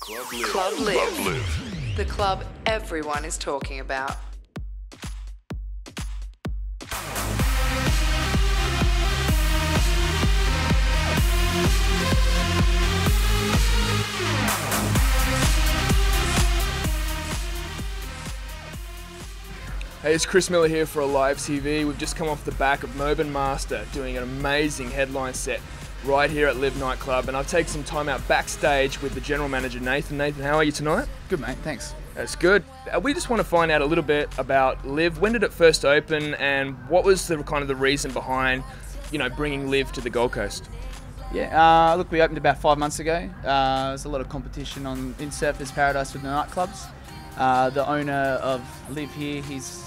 Club LIV. Club LIV. Club LIV. The club everyone is talking about. Hey, it's Chris Miller here for AliveTV. We've just come off the back of Mobin Master doing an amazing headline set right here at LIV nightclub, and I've taken some time out backstage with the general manager Nathan. Nathan, how are you tonight? Good, mate, thanks. That's good. We just want to find out a little bit about LIV. When did it first open, and what was the kind of the reason behind, bringing LIV to the Gold Coast? Yeah, look, we opened about 5 months ago. There's a lot of competition in Surfers Paradise with the nightclubs. The owner of LIV here, he's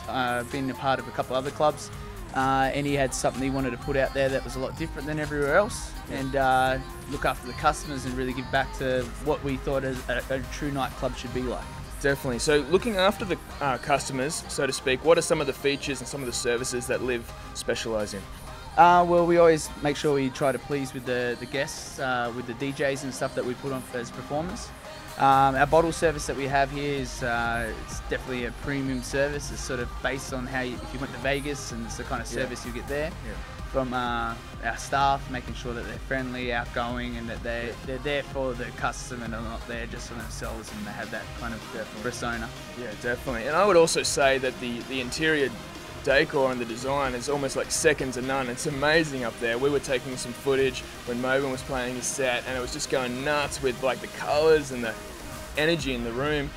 been a part of a couple other clubs, and he had something he wanted to put out there that was a lot different than everywhere else, and look after the customers and really give back to what we thought a true nightclub should be like. Definitely. So looking after the customers, so to speak, what are some of the features and some of the services that LIV specialise in? Well, we always make sure we try to please with the guests, with the DJs and stuff that we put on as performers. Our bottle service that we have here is it's definitely a premium service. It's sort of based on how if you went to Vegas, and it's the kind of service you get there from our staff, making sure that they're friendly, outgoing, and that they're there for the customer and not there just for themselves, and they have that kind of persona. Yeah, definitely. And I would also say that the interior decor and the design is almost like second to none. It's amazing up there. We were taking some footage when Mobin was playing his set, and it was just going nuts with like the colours and the energy in the room.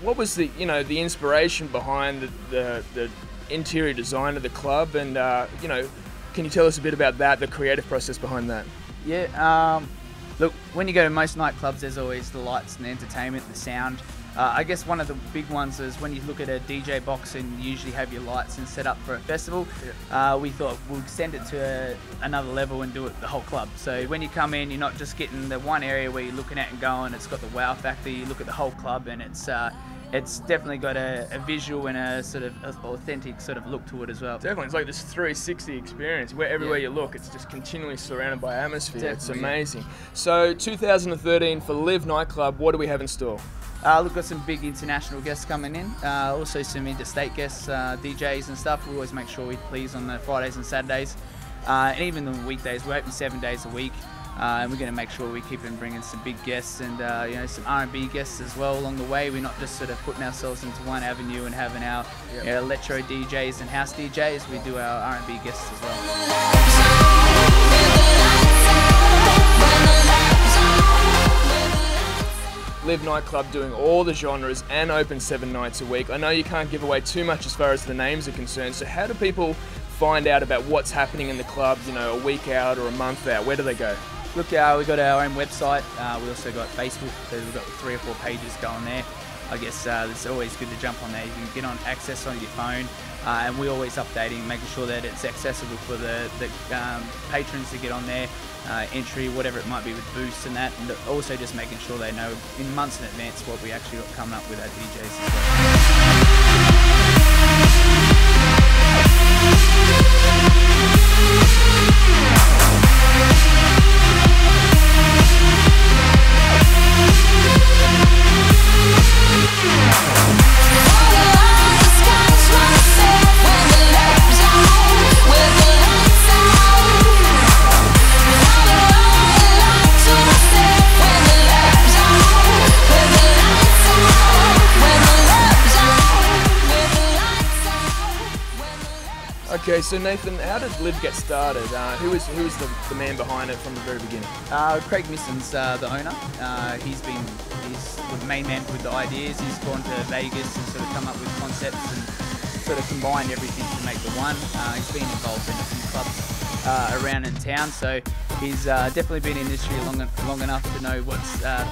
What was the the inspiration behind the interior design of the club, and can you tell us a bit about that, the creative process behind that? Yeah, look, when you go to most nightclubs, there's always the lights and the entertainment, the sound. I guess one of the big ones is when you look at a DJ box and you usually have your lights and set up for a festival. We thought we'll extend it to another level and do it the whole club. So when you come in, you're not just getting the one area where you're looking at and going, it's got the wow factor. You look at the whole club, and it's definitely got a visual and a sort of authentic sort of look to it as well. Definitely, it's like this 360 experience where everywhere you look, it's just continually surrounded by atmosphere. Definitely. It's amazing. So 2013 for LIV nightclub, what do we have in store? We've got some big international guests coming in, also some interstate guests, DJs and stuff. We always make sure we please on the Fridays and Saturdays, and even the weekdays. We're open 7 days a week, and we're going to make sure we keep bringing some big guests and some R&B guests as well along the way. We're not just sort of putting ourselves into one avenue and having our electro DJs and house DJs. We do our R&B guests as well. LIV nightclub doing all the genres and open 7 nights a week. I know you can't give away too much as far as the names are concerned, so how do people find out about what's happening in the club, a week out or a month out? Where do they go? Look, we've got our own website. We also got Facebook. We've got 3 or 4 pages going there. I guess it's always good to jump on there. You can get on access on your phone, and we're always updating, making sure that it's accessible for the patrons to get on there, entry, whatever it might be with booths and that, and also just making sure they know in months in advance what we actually got coming up with our DJs as well. Okay, so Nathan, how did LIV get started? Who was the man behind it from the very beginning? Craig Misson's the owner. He's the main man with the ideas. He's gone to Vegas and sort of come up with concepts and sort of combined everything to make the one. He's been involved in a few clubs around in town, so he's definitely been in the industry long enough to know what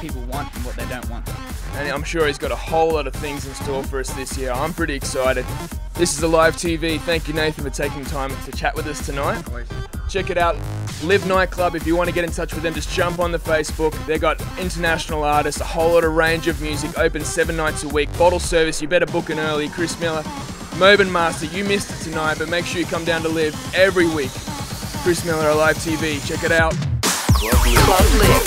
people want and what they don't want. And I'm sure he's got a whole lot of things in store for us this year. I'm pretty excited. This is AliveTV. Thank you, Nathan, for taking time to chat with us tonight. Check it out, LIV nightclub. If you want to get in touch with them, just jump on the Facebook. They've got international artists, a whole lot of range of music, open 7 nights a week. Bottle service, you better book in early. Chris Miller, Mobin Master, you missed it tonight, but make sure you come down to LIV every week. Chris Miller, AliveTV. Check it out. Club LIV.